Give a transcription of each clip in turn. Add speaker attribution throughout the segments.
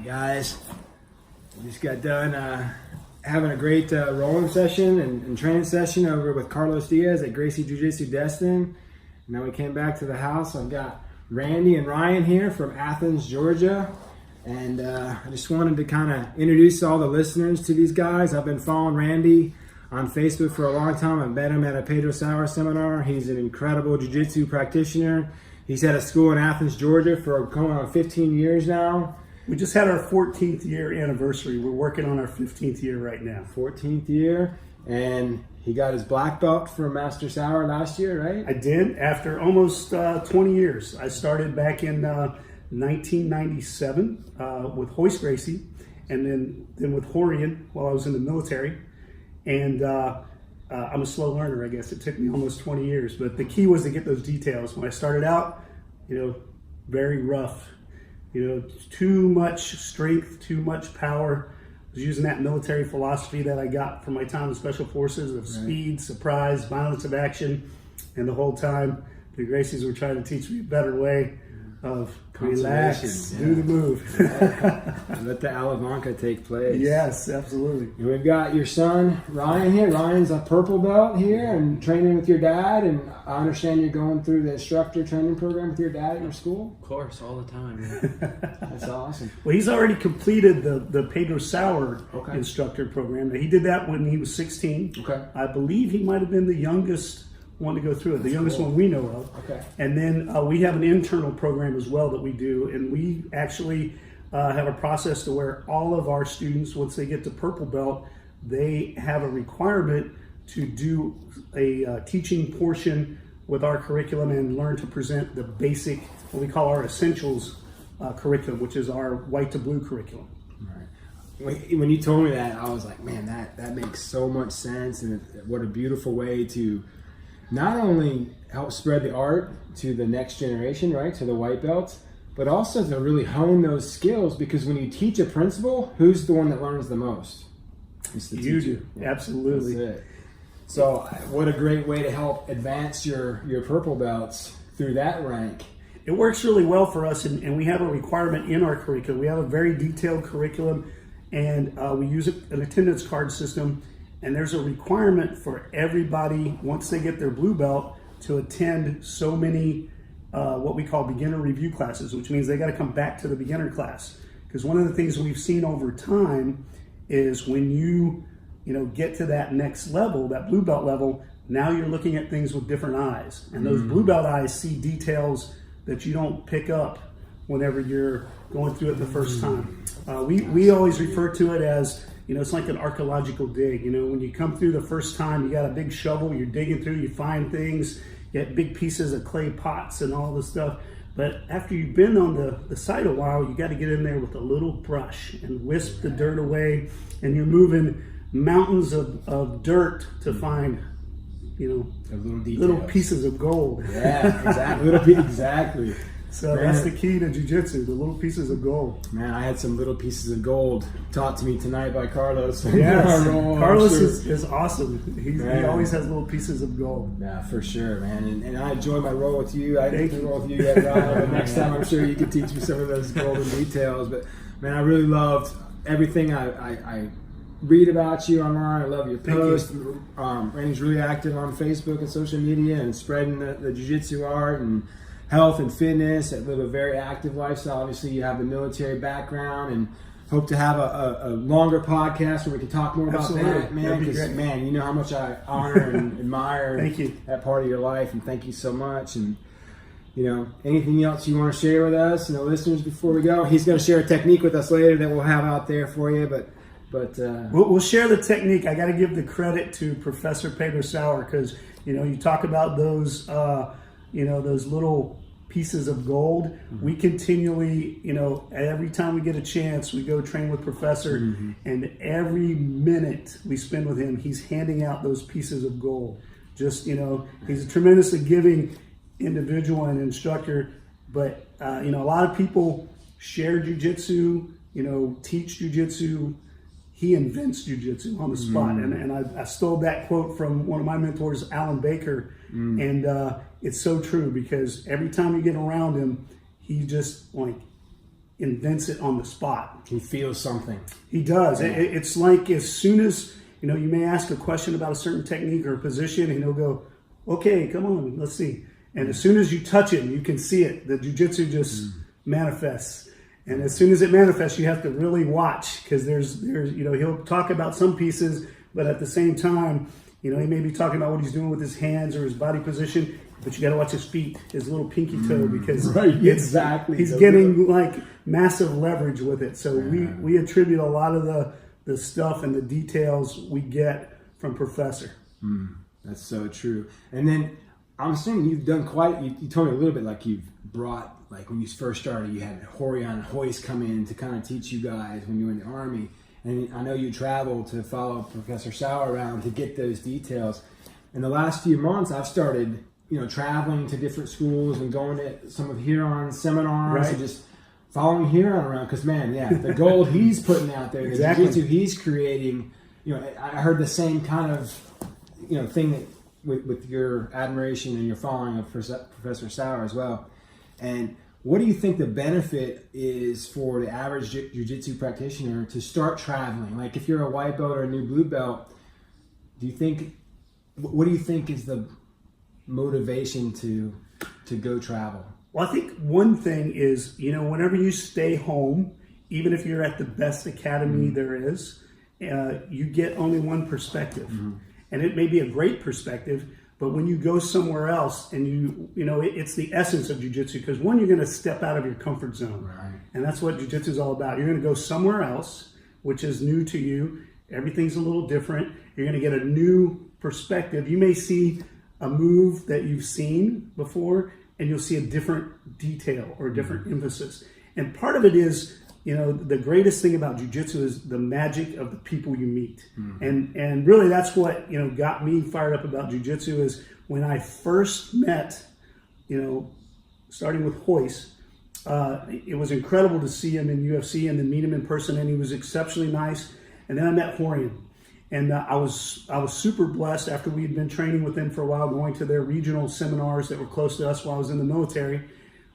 Speaker 1: Guys, we just got done having a great rolling session and training session over with Carlos Diaz at Gracie Jiu Jitsu Athens. Now we came back to the house. I've got Randy and Ryan here from Athens, Georgia. And I just wanted to kind of introduce all the listeners to these guys. I've been following Randy on Facebook for a long time. I met him at a Pedro Sauer seminar. He's an incredible jiu-jitsu practitioner. He's had a school in Athens, Georgia for going on 15 years now.
Speaker 2: We just had our 14th year anniversary. We're working on our 15th year right now.
Speaker 1: 14th year, and he got his black belt from Master Sauer last year, right?
Speaker 2: I did, after almost 20 years. I started back in 1997 with Hoist Gracie, and then with Horian while I was in the military. And I'm a slow learner, I guess. It took me almost 20 years, but the key was to get those details. When I started out, very rough. Too much strength, too much power. I was using that military philosophy that I got from my time in Special Forces of speed, surprise, violence of action. And the whole time, the Gracies were trying to teach me a better way of relax, do the move.
Speaker 1: Let the Alavanca take place.
Speaker 2: Yes, absolutely.
Speaker 1: And we've got your son, Ryan, here. Ryan's a purple belt here and training with your dad. And I understand you're going through the instructor training program with your dad at your school?
Speaker 3: Of course, all the time.
Speaker 1: That's awesome.
Speaker 2: Well, he's already completed the Pedro Sauer instructor program. He did that when he was 16.
Speaker 1: Okay.
Speaker 2: I believe he might have been the youngest one to go through it, the youngest one we know of.
Speaker 1: Okay.
Speaker 2: And then we have an internal program as well that we do, and we actually have a process to where all of our students, once they get to purple belt, they have a requirement to do a teaching portion with our curriculum and learn to present the basic, what we call our essentials curriculum, which is our white to blue curriculum.
Speaker 1: Right. When you told me that, I was like, man, that makes so much sense, and what a beautiful way to not only help spread the art to the next generation, right, to the white belts, but also to really hone those skills, because when you teach a principle, who's the one that learns the most? It's the
Speaker 2: You
Speaker 1: teacher.
Speaker 2: do, absolutely.
Speaker 1: That's it. So what a great way to help advance your purple belts through that rank.
Speaker 2: It works really well for us, and we have a requirement in our curriculum. We have a very detailed curriculum, and we use an attendance card system. And there's a requirement for everybody, once they get their blue belt, to attend so many what we call beginner review classes, which means they got to come back to the beginner class. Because one of the things we've seen over time is when you get to that next level, that blue belt level, now you're looking at things with different eyes. And those blue belt eyes see details that you don't pick up whenever you're going through it the first time. We always refer to it as, it's like an archaeological dig. When you come through the first time, you got a big shovel, you're digging through, you find things, you get big pieces of clay pots and all this stuff. But after you've been on the site a while, you got to get in there with a little brush and wisp the dirt away. And you're moving mountains of dirt to find, little pieces of gold.
Speaker 1: Yeah, exactly. Exactly.
Speaker 2: So that's the key to jiu-jitsu, the little pieces of gold.
Speaker 1: Man, I had some little pieces of gold taught to me tonight by Carlos.
Speaker 2: Yes, Carlos is awesome. He always has little pieces of gold.
Speaker 1: Yeah, for sure, man. And I enjoy my role with you. I didn't get to roll with you yet, Ryan, but next time I'm sure you can teach me some of those golden details. But, man, I really loved everything I read about you online. I love your posts. Randy's really active on Facebook and social media and spreading the jiu-jitsu art and health and fitness, and live a very active lifestyle. Obviously, you have a military background, and hope to have a longer podcast where we can talk more about that, man. Because, man, you know how much I honor and admire that part of your life, and thank you so much. And, anything else you want to share with us and the listeners before we go? He's going to share a technique with us later that we'll have out there for you, but
Speaker 2: we'll share the technique. I got to give the credit to Professor Pedro Sauer, because, you talk about those, those little pieces of gold. We continually, every time we get a chance, we go train with Professor, and every minute we spend with him, he's handing out those pieces of gold. Just, he's a tremendously giving individual and instructor, but, a lot of people share jiu-jitsu, teach jiu-jitsu. He invents jiu-jitsu on the spot. And I stole that quote from one of my mentors, Alan Baker. And it's so true, because every time you get around him, he just like invents it on the spot.
Speaker 1: He feels something.
Speaker 2: He does. It's like as soon as, you know, you may ask a question about a certain technique or a position, and he'll go, okay, come on, let's see. And as soon as you touch him, you can see it. The jiu-jitsu just manifests. And as soon as it manifests, you have to really watch, because there's, you know, he'll talk about some pieces, but at the same time, you know, he may be talking about what he's doing with his hands or his body position, but you got to watch his feet, his little pinky toe, because he's getting like massive leverage with it. So we attribute a lot of the stuff and the details we get from Professor.
Speaker 1: That's so true. And then I'm assuming you've done you told me a little bit like you've brought, like when you first started, you had Horion and Hoist come in to kind of teach you guys when you were in the Army. And I know you traveled to follow Professor Sauer around to get those details. In the last few months, I've started, you know, traveling to different schools and going to some of Huron's seminars and just following Huron around. Because, man, the gold he's putting out there, the jiu-jitsu he's creating, you know, I heard the same kind of, you know, thing that with your admiration and your following of Professor Sauer as well. And what do you think the benefit is for the average jiu-jitsu practitioner to start traveling? Like if you're a white belt or a new blue belt, what do you think is the motivation to go travel?
Speaker 2: Well, I think one thing is, you know, whenever you stay home, even if you're at the best academy there is, you get only one perspective. And it may be a great perspective, but when you go somewhere else and you know, it's the essence of jiu-jitsu, because one, you're going to step out of your comfort zone. And that's what jiu-jitsu is all about. You're going to go somewhere else, which is new to you. Everything's a little different. You're going to get a new perspective. You may see a move that you've seen before, and you'll see a different detail or a different emphasis. And part of it is, you know, the greatest thing about jiu-jitsu is the magic of the people you meet. And really that's what, you know, got me fired up about jiu-jitsu is when I first met, you know, starting with Hoist, it was incredible to see him in UFC and then meet him in person, and he was exceptionally nice. And then I met Horion, and I was super blessed after we had been training with them for a while, going to their regional seminars that were close to us while I was in the military.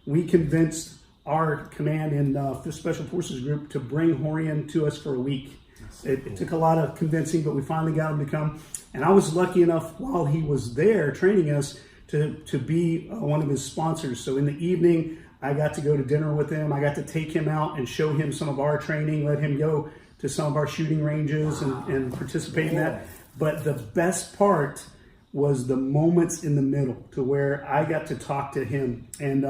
Speaker 2: We convinced our command in Special Forces group to bring Horion to us for a week. It took a lot of convincing, but we finally got him to come. And I was lucky enough while he was there training us to be one of his sponsors. So in the evening, I got to go to dinner with him. I got to take him out and show him some of our training, let him go to some of our shooting ranges and participate in that. But the best part was the moments in the middle to where I got to talk to him. And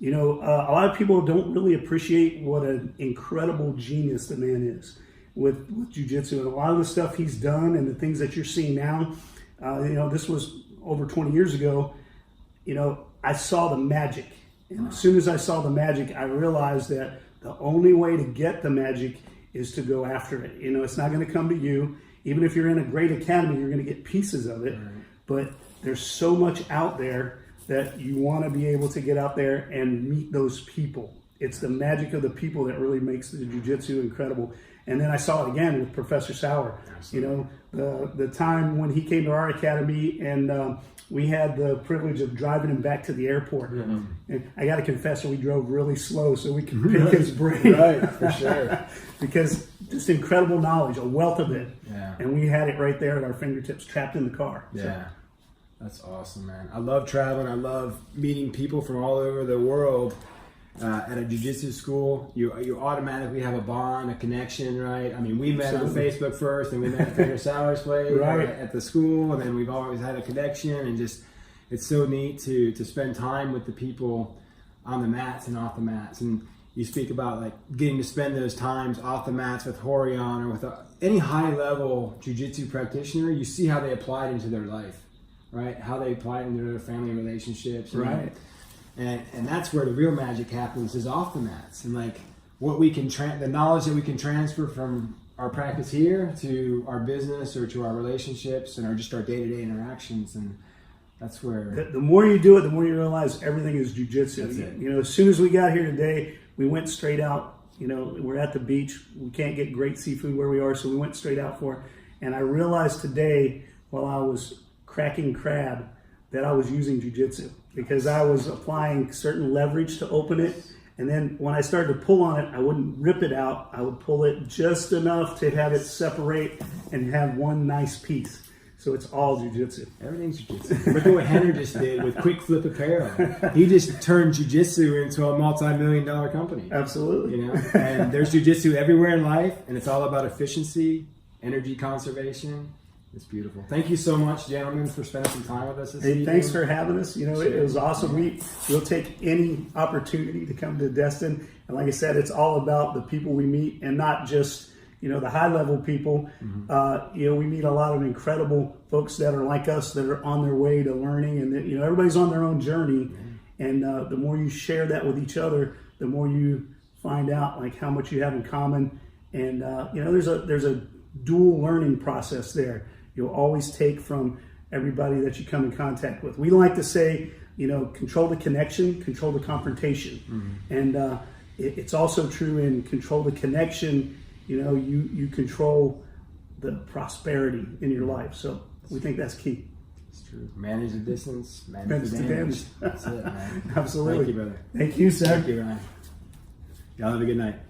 Speaker 2: you know, a lot of people don't really appreciate what an incredible genius the man is with jiu-jitsu, and a lot of the stuff he's done and the things that you're seeing now. You know, this was over 20 years ago. You know, I saw the magic, and as soon as I saw the magic, I realized that the only way to get the magic is to go after it. You know, it's not going to come to you. Even if you're in a great academy, you're going to get pieces of it, but there's so much out there that you want to be able to get out there and meet those people. It's the magic of the people that really makes the jiu-jitsu incredible. And then I saw it again with Professor Sauer. You know, the time when he came to our academy, and we had the privilege of driving him back to the airport. And I got to confess, we drove really slow so we could pick his brain.
Speaker 1: Right, for sure.
Speaker 2: Because just incredible knowledge, a wealth of it. And we had it right there at our fingertips, trapped in the car. So.
Speaker 1: That's awesome, man. I love traveling. I love meeting people from all over the world. At a jiu-jitsu school, you automatically have a bond, a connection, right? I mean, we met on Facebook first, and we met at Pedro Sauer's place at the school, and then we've always had a connection, and just it's so neat to spend time with the people on the mats and off the mats. And you speak about like getting to spend those times off the mats with Horion or with any high-level jiu-jitsu practitioner. You see how they apply it into their life. Right, how they apply it into their family relationships,
Speaker 2: right?
Speaker 1: And that's where the real magic happens, is off the mats, and like what we can the knowledge that we can transfer from our practice here to our business or to our relationships and just our day-to-day interactions, and that's where
Speaker 2: the more you do it, the more you realize everything is jiu-jitsu.
Speaker 1: That's it.
Speaker 2: You know, as soon as we got here today, we went straight out. You know, we're at the beach. We can't get great seafood where we are, so we went straight out for it. And I realized today, while I was cracking crab, that I was using jiu-jitsu, because I was applying certain leverage to open it. And then when I started to pull on it, I wouldn't rip it out. I would pull it just enough to have it separate and have one nice piece. So it's all jiu-jitsu.
Speaker 1: Everything's jiu-jitsu. Look at what Henry just did with Quick Flip Apparel. He just turned jiu-jitsu into a multi-million-dollar company.
Speaker 2: Absolutely.
Speaker 1: You know, and there's jiu-jitsu everywhere in life, and it's all about efficiency, energy conservation. It's beautiful. Thank you so much, gentlemen, for spending some time with us this evening.
Speaker 2: Thanks for having us. You know, it was awesome. We'll take any opportunity to come to Destin. And like I said, it's all about the people we meet, and not just, you know, the high-level people. You know, we meet a lot of incredible folks that are like us, that are on their way to learning, and that, you know, everybody's on their own journey. And the more you share that with each other, the more you find out like how much you have in common. And you know, there's a dual learning process there. You'll always take from everybody that you come in contact with. We like to say, you know, control the connection, control the confrontation. And it's also true in control the connection. You know, you control the prosperity in your life. So we think that's key.
Speaker 1: It's true. Manage the distance, manage the damage. That's it, man.
Speaker 2: Absolutely.
Speaker 1: Thank you, brother.
Speaker 2: Thank you, sir.
Speaker 1: Thank you, Ryan. Y'all have a good night.